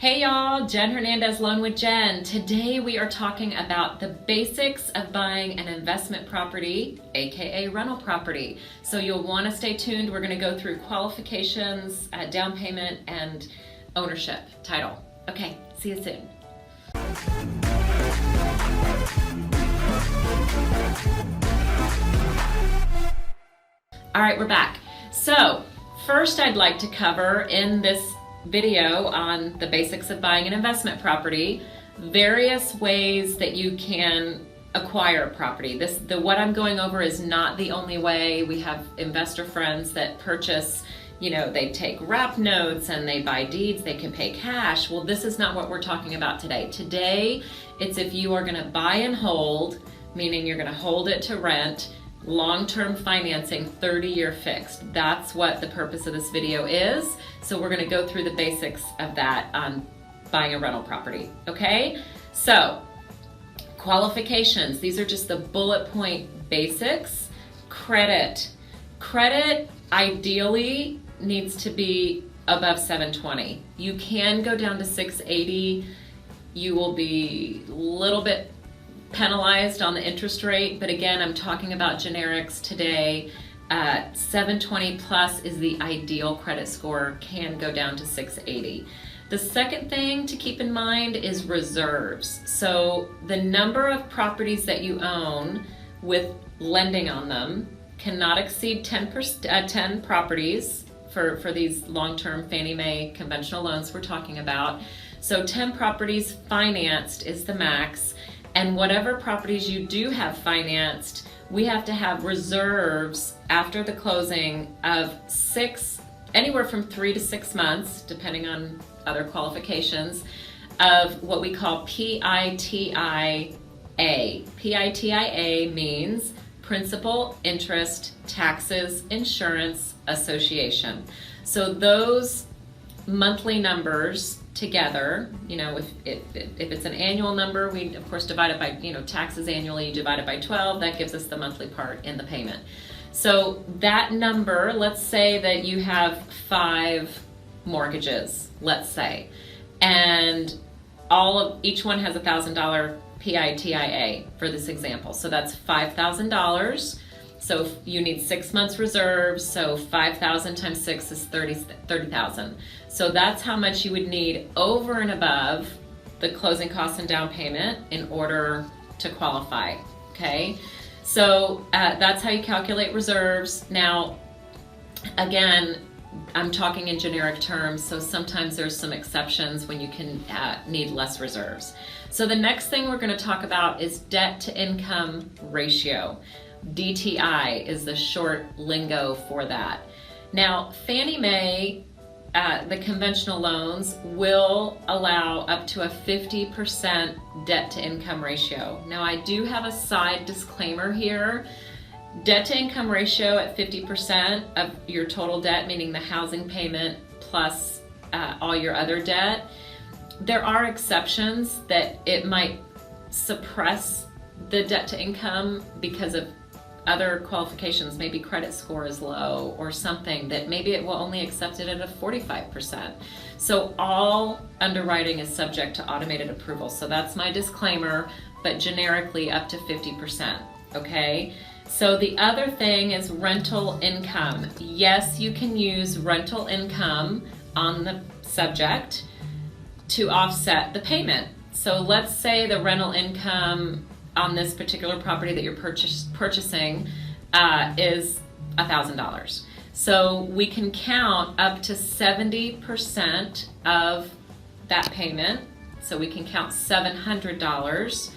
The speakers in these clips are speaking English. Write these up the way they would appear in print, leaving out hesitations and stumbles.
Hey y'all, Jen Hernandez, Loan with Jen. Today we are talking about the basics of buying an investment property, aka rental property. So you'll want to stay tuned. We're going to go through qualifications, down payment, and ownership title. Okay, see you soon. All right, we're back. So first I'd like to cover in this video on the basics of buying an investment property, various ways that you can acquire property. What I'm going over is not the only way. We have investor friends that purchase, they take wrap notes and they buy deeds, they can pay cash. Well, this is not what we're talking about today. Today, it's if you are gonna buy and hold, meaning you're gonna hold it to rent, long-term financing, 30-year fixed. That's what the purpose of this video is. So we're going to go through the basics of that on buying a rental property. Okay, so qualifications. These are just the bullet point basics. Credit ideally needs to be above 720. You can go down to 680. You will be a little bit penalized on the interest rate, but again, I'm talking about generics today. 720 plus is the ideal credit score, can go down to 680. The second thing to keep in mind is reserves. So the number of properties that you own with lending on them cannot exceed 10 properties for these long-term Fannie Mae conventional loans we're talking about. So 10 properties financed is the max. And whatever properties you do have financed, we have to have reserves after the closing of anywhere from 3 to 6 months, depending on other qualifications, of what we call PITIA. PITIA means Principal, Interest, Taxes, Insurance, Association. So those monthly numbers together, if it's an annual number, we of course divide it by, taxes annually, you divide it by 12, that gives us the monthly part in the payment. So that number, let's say that you have 5 mortgages, let's say, and each one has $1,000 PITIA for this example. So that's $5,000. So you need 6 months reserves, so 5,000 times 6 is 30,000. So that's how much you would need over and above the closing costs and down payment in order to qualify, okay? So that's how you calculate reserves. Now, again, I'm talking in generic terms, so sometimes there's some exceptions when you can need less reserves. So the next thing we're gonna talk about is debt to income ratio. DTI is the short lingo for that. Now, Fannie Mae, the conventional loans will allow up to a 50% debt to income ratio. Now, I do have a side disclaimer here. Debt to income ratio at 50% of your total debt, meaning the housing payment plus all your other debt. There are exceptions that it might suppress the debt to income because of other qualifications, maybe credit score is low or something, that maybe it will only accept it at a 45%. So all underwriting is subject to automated approval. So that's my disclaimer, but generically up to 50%, okay? So the other thing is rental income. Yes, you can use rental income on the subject to offset the payment. So let's say the rental income on this particular property that you're purchasing is $1,000. So we can count up to 70% of that payment. So we can count $700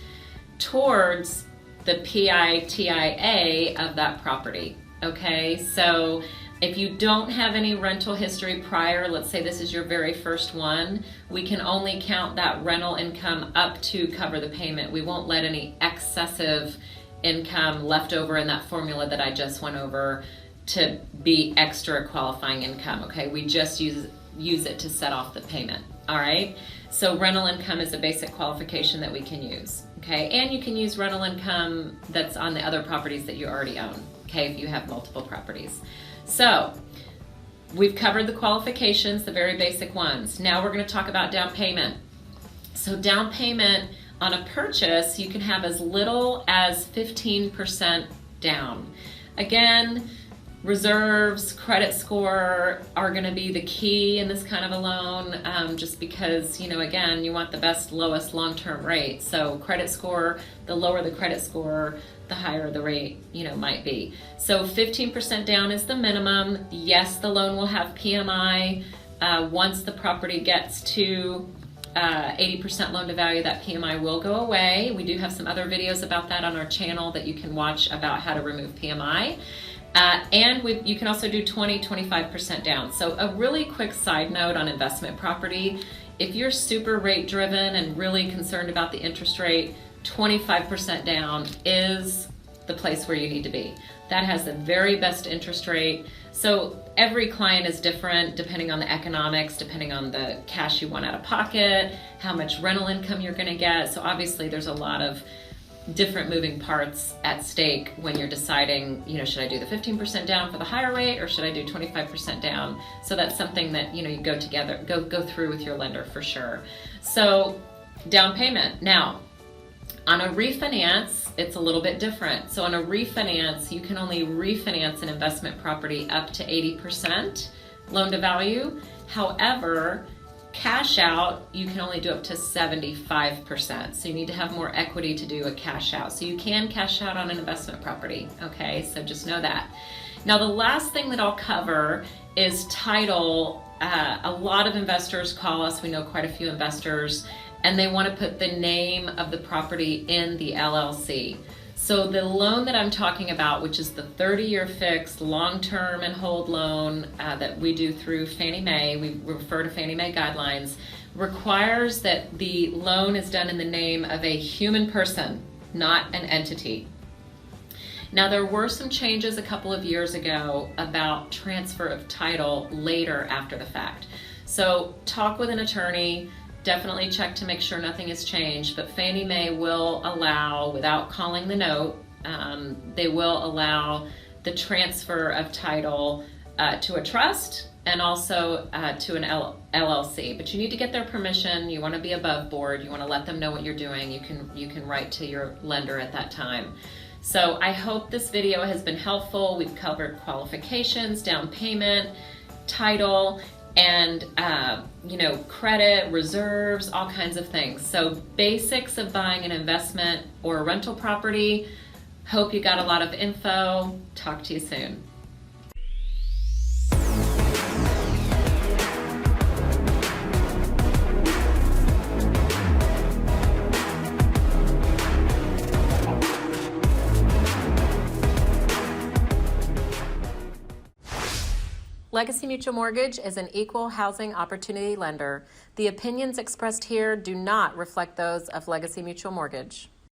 towards the PITIA of that property, okay? So if you don't have any rental history prior, let's say this is your very first one, we can only count that rental income up to cover the payment. We won't let any excessive income left over in that formula that I just went over to be extra qualifying income, okay? We just use it to set off the payment, all right? So rental income is a basic qualification that we can use, okay? And you can use rental income that's on the other properties that you already own, okay, if you have multiple properties. So we've covered the qualifications, the very basic ones. Now we're going to talk about down payment. So down payment on a purchase, you can have as little as 15% down. Again, reserves, credit score are going to be the key in this kind of a loan, just because, again, you want the best, lowest long-term rate. So credit score, the lower the credit score, the higher the rate, might be. So 15% down is the minimum. Yes, the loan will have PMI. Once the property gets to 80% loan to value, that PMI will go away. We do have some other videos about that on our channel that you can watch about how to remove PMI. And you can also do 25% down. So a really quick side note on investment property, if you're super rate driven and really concerned about the interest rate, 25% down is the place where you need to be. That has the very best interest rate. So every client is different depending on the economics, depending on the cash you want out of pocket, how much rental income you're going to get. So obviously there's a lot of different moving parts at stake when you're deciding, should I do the 15% down for the higher rate or should I do 25% down? So that's something that, you go through with your lender for sure. So down payment. Now, on a refinance, it's a little bit different. So on a refinance, you can only refinance an investment property up to 80% loan to value. However, cash out, you can only do up to 75%. So you need to have more equity to do a cash out. So you can cash out on an investment property, okay? So just know that. Now the last thing that I'll cover is title. A lot of investors call us, we know quite a few investors, and they want to put the name of the property in the LLC. So the loan that I'm talking about, which is the 30-year fixed long-term and hold loan that we do through Fannie Mae, we refer to Fannie Mae guidelines, requires that the loan is done in the name of a human person, not an entity. Now there were some changes a couple of years ago about transfer of title later after the fact. So talk with an attorney, definitely check to make sure nothing has changed, but Fannie Mae will allow, without calling the note, they will allow the transfer of title to a trust and also to an LLC. But you need to get their permission. You want to be above board. You want to let them know what you're doing. You can write to your lender at that time. So I hope this video has been helpful. We've covered qualifications, down payment, title, and credit, reserves, all kinds of things. So basics of buying an investment or a rental property. Hope you got a lot of info. Talk to you soon. Legacy Mutual Mortgage is an equal housing opportunity lender. The opinions expressed here do not reflect those of Legacy Mutual Mortgage.